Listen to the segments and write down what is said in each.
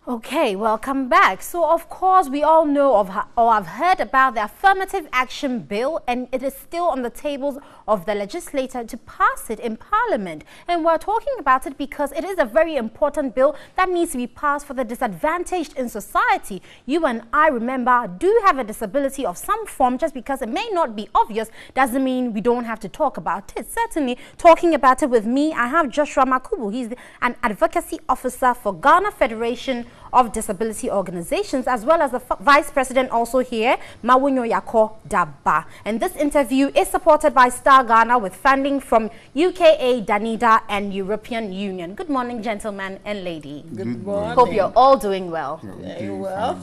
Okay, welcome back. So, of course, we all know of or have heard about the Affirmative Action Bill, and it is still on the tables of the legislature to pass it in Parliament. And we're talking about it because it is a very important bill that needs to be passed for the disadvantaged in society. You and I, remember, do have a disability of some form. Just because it may not be obvious doesn't mean we don't have to talk about it. Certainly, talking about it with me, I have Joshua Makubu. He's an advocacy officer for Ghana Federation of Disability Organizations, as well as the Vice President also here, Mawunyo Yako Daba. And this interview is supported by Star Ghana with funding from UKA, Danida, and European Union. Good morning, gentlemen and lady. Good morning. Hope you're all doing well. Very well.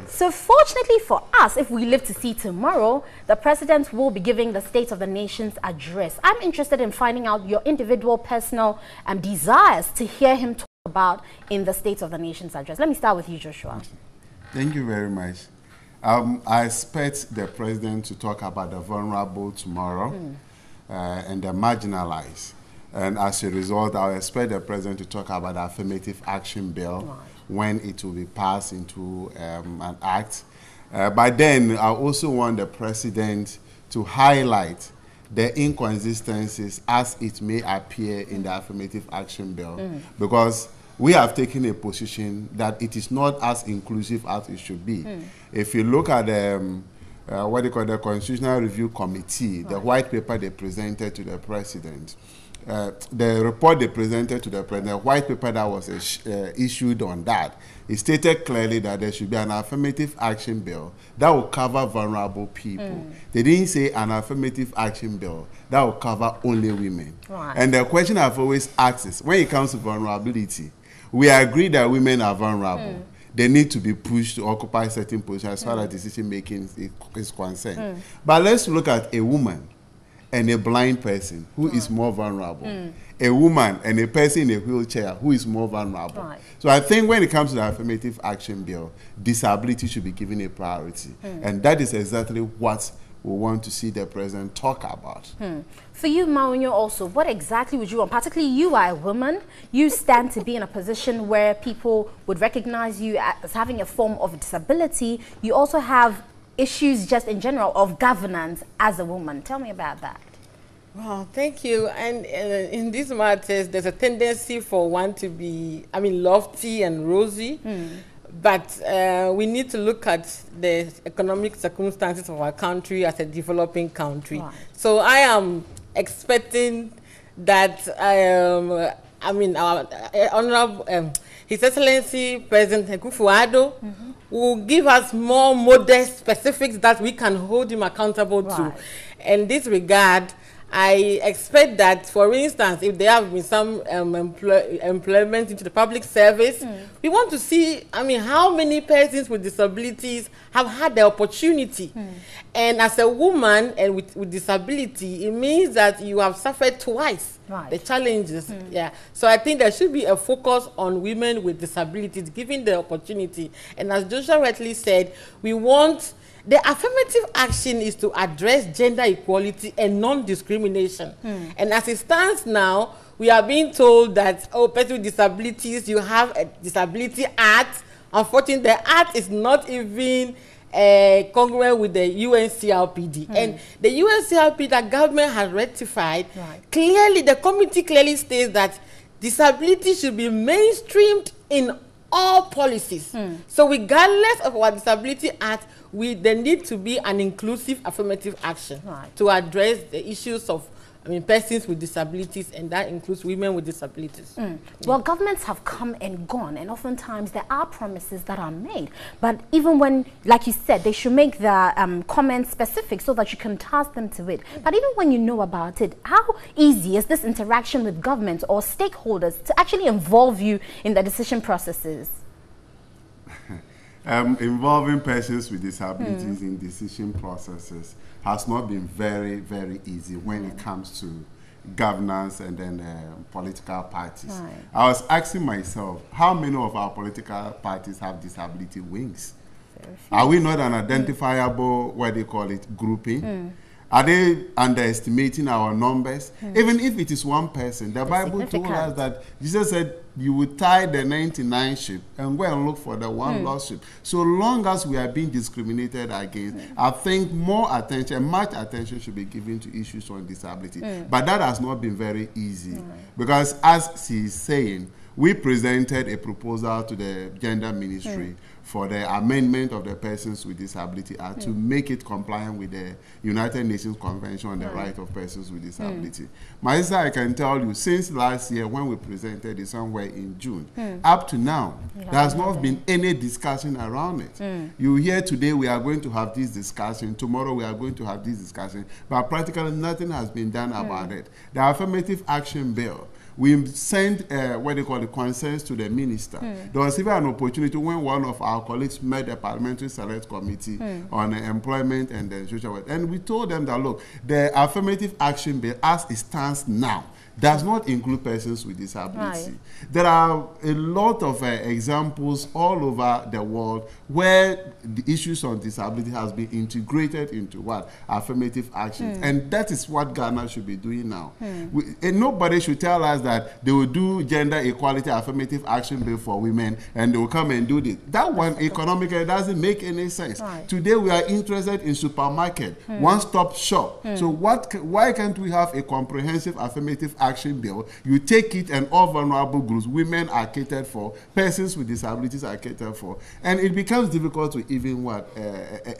So fortunately for us, if we live to see tomorrow, the President will be giving the State of the Nation's address. I'm interested in finding out your individual personal desires to hear him talk about in the State of the Nation's address. Let me start with you, Joshua. Thank you very much. I expect the President to talk about the vulnerable tomorrow and the marginalized. And as a result, I expect the President to talk about the Affirmative Action Bill when it will be passed into an act. But then I also want the President to highlight the inconsistencies as it may appear in the Affirmative Action Bill, because we have taken a position that it is not as inclusive as it should be. If you look at what they call the Constitutional Review Committee, the white paper they presented to the President, the report they presented to the President, the white paper that was issued on that, it stated clearly that there should be an affirmative action bill that will cover vulnerable people. They didn't say an affirmative action bill that will cover only women. And the question I've always asked is, when it comes to vulnerability, we agree that women are vulnerable. They need to be pushed to occupy certain positions as far as decision making is concerned. But let's look at a woman and a blind person who is more vulnerable. A woman and a person in a wheelchair who is more vulnerable. So I think when it comes to the Affirmative Action Bill, disability should be given a priority. And that is exactly what we want to see the President talk about. For you, Mawunyo, also, what exactly would you want? Particularly, you are a woman. You stand to be in a position where people would recognize you as having a form of disability. You also have issues just in general of governance as a woman. Tell me about that. Well, thank you. And in these matters, there's a tendency for one to be, lofty and rosy. But we need to look at the economic circumstances of our country as a developing country. So I am expecting that, our Honorable, His Excellency President Akufo-Addo will give us more modest specifics that we can hold him accountable to. In this regard, I expect that, for instance, if there have been some employment into the public service, we want to see, how many persons with disabilities have had the opportunity. And as a woman and with disability, it means that you have suffered twice the challenges. So I think there should be a focus on women with disabilities, given the opportunity. And as Joshua rightly said, we want the affirmative action is to address gender equality and non-discrimination. And as it stands now, we are being told that, people with disabilities, you have a disability act. Unfortunately, the act is not even congruent with the UNCRPD. And the UNCRPD that government has rectified, clearly, the committee clearly states that disability should be mainstreamed in all policies. So regardless of our disability act, there need to be an inclusive affirmative action to address the issues of persons with disabilities, and that includes women with disabilities. Well, governments have come and gone, and oftentimes there are promises that are made. But even when, like you said, they should make the comments specific so that you can task them to it. But even when you know about it, how easy is this interaction with government or stakeholders to actually involve you in the decision processes? Involving persons with disabilities in decision processes has not been very, very easy when it comes to governance and then political parties. I was asking myself, how many of our political parties have disability wings? Are we not an identifiable, what they call it, grouping? Are they underestimating our numbers? Even if it is one person, the Bible told us that Jesus said you would tie the 99 ship and go and look for the one lost ship. So long as we are being discriminated against, I think more attention, much attention should be given to issues on disability. But that has not been very easy because, as she is saying, we presented a proposal to the Gender Ministry for the amendment of the Persons with Disability Act to make it compliant with the United Nations Convention on the Right of Persons with Disability. My sister, I can tell you, since last year when we presented it somewhere in June, up to now, there has not been any discussion around it. You hear today we are going to have this discussion, tomorrow we are going to have this discussion, but practically nothing has been done about it. The Affirmative Action Bill, we sent what they call the concerns to the minister. There was even an opportunity when one of our colleagues met the Parliamentary Select Committee on employment and the social work. And we told them that, look, the Affirmative Action Bill, as it stands now, does not include persons with disability. There are a lot of examples all over the world where the issues on disability has been integrated into what? Affirmative actions. And that is what Ghana should be doing now. And nobody should tell us that they will do gender equality affirmative action bill for women and they will come and do this. That one economically doesn't make any sense. Today we are interested in supermarket, one-stop shop. So why can't we have a comprehensive affirmative action bill? You take it and all vulnerable groups, women are catered for, persons with disabilities are catered for, and it becomes difficult to even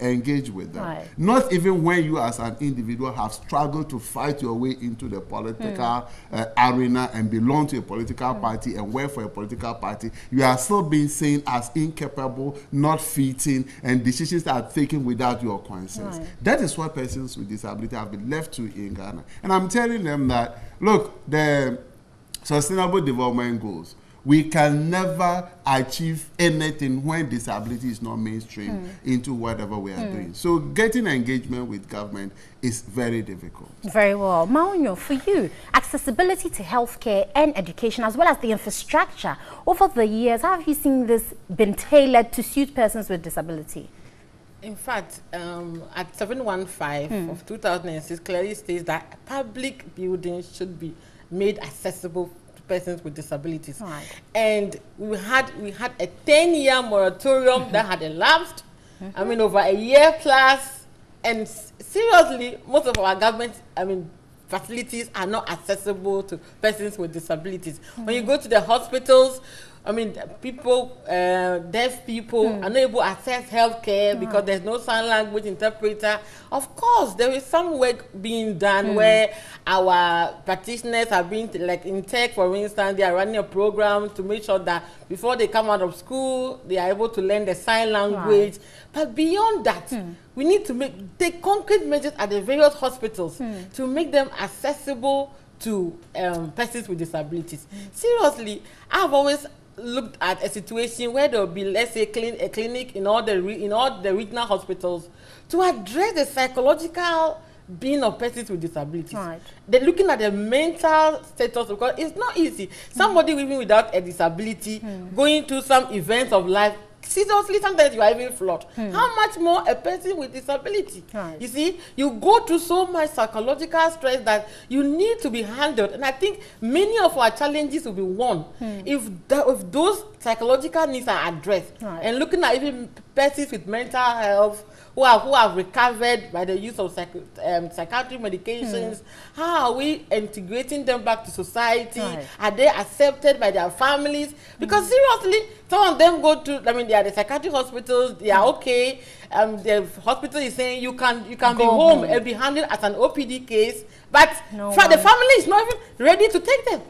engage with them. Not even when you as an individual have struggled to fight your way into the political arena and belong to a political party and work for a political party, you are still being seen as incapable, not fitting, and decisions are taken without your consent. That is what persons with disability have been left to in Ghana. And I'm telling them that, look, the Sustainable Development Goals, we can never achieve anything when disability is not mainstream into whatever we are doing. So getting engagement with government is very difficult. Very well. Maunyo, for you, accessibility to healthcare and education, as well as the infrastructure, over the years, how have you seen this been tailored to suit persons with disability? In fact, at 715 of 2006 clearly states that public buildings should be made accessible to persons with disabilities. And we had a 10-year moratorium that had elapsed. I mean, over a year plus. And seriously, most of our government, facilities are not accessible to persons with disabilities. When you go to the hospitals, people, deaf people are not able to access healthcare because there's no sign language interpreter. Of course, there is some work being done where our practitioners are being, like in tech, for instance, they are running a program to make sure that before they come out of school, they are able to learn the sign language. But beyond that, we need to take concrete measures at the various hospitals to make them accessible to persons with disabilities. Seriously, I've always looked at a situation where there will be, let's say, a clinic in all the regional hospitals to address the psychological being of persons with disabilities. They're looking at the mental status, because it's not easy. Somebody even without a disability going through some events of life, seriously, sometimes you are even flawed. How much more a person with disability? You see, you go through so much psychological stress that you need to be handled. And I think many of our challenges will be won if those psychological needs are addressed. And looking at even persons with mental health who have recovered by the use of psychiatric medications, how are we integrating them back to society? Are they accepted by their families? Because seriously, some of them go to, they are the psychiatric hospitals, they are okay. The hospital is saying you can be home and be handled as an OPD case, but the family is not even ready to take them.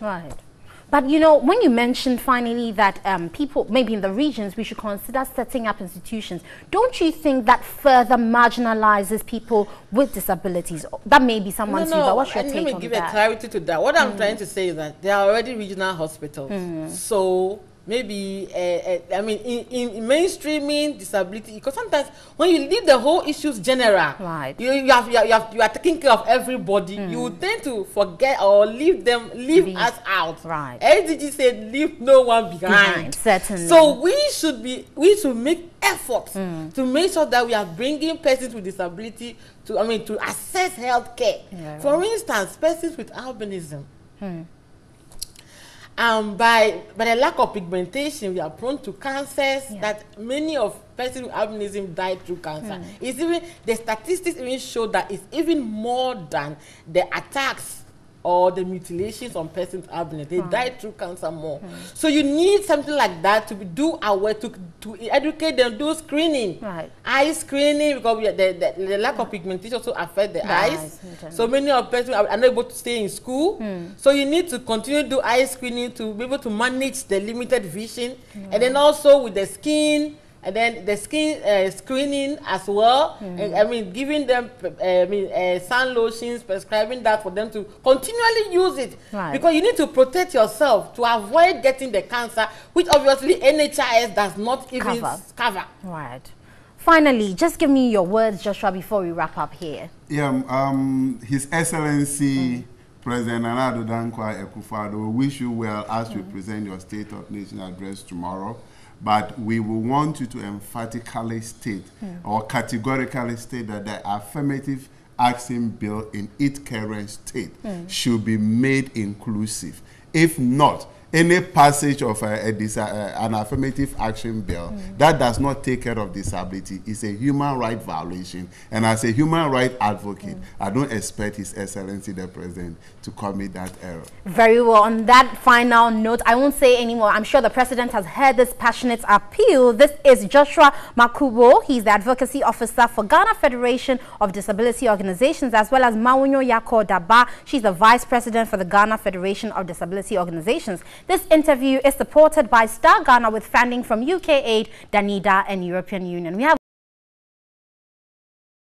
But you know, when you mentioned finally that people, maybe in the regions, we should consider setting up institutions, don't you think that further marginalizes people with disabilities? That may be someone's view, but what's your take on that? Let me give a clarity to that. What I'm trying to say is that there are already regional hospitals. So maybe, in mainstreaming disability, because sometimes when you leave the whole issues general, you are taking care of everybody, you tend to forget or leave us out. SDG said, leave no one behind. Certainly. So we should make efforts to make sure that we are bringing persons with disability to access health care. For instance, persons with albinism. by the lack of pigmentation, we are prone to cancers. That many of persons with albinism died through cancer. It's even the statistics even show that it's even more than the attacks or the mutilations on persons with albinism. They died through cancer more. So you need something like that to do our to educate them, do screening, eye screening, because the lack of pigmentation also affect the eyes. So many of persons are unable to stay in school. So you need to continue to do eye screening to be able to manage the limited vision, and then also with the skin. And then the skin screening as well. And, I mean, giving them sun lotions, prescribing that for them to continually use it. Because you need to protect yourself to avoid getting the cancer, which obviously NHIS does not even cover. Right. Finally, just give me your words, Joshua, before we wrap up here. Yeah, His Excellency President Nana Addo Dankwa Akufo-Addo, we wish you well as you present your State of Nation address tomorrow. But we will want you to emphatically state or categorically state that the affirmative action bill in its current state should be made inclusive. If not, any passage of an affirmative action bill that does not take care of disability is a human right violation. And as a human right advocate, I don't expect His Excellency the President to commit that error. Very well. On that final note, I won't say anymore. I'm sure the President has heard this passionate appeal. This is Joshua Makubo. He's the Advocacy Officer for Ghana Federation of Disability Organizations, as well as Mawunyo Yako Daba. She's the Vice President for the Ghana Federation of Disability Organizations. This interview is supported by Star Ghana with funding from UK Aid, Danida, and European Union. We have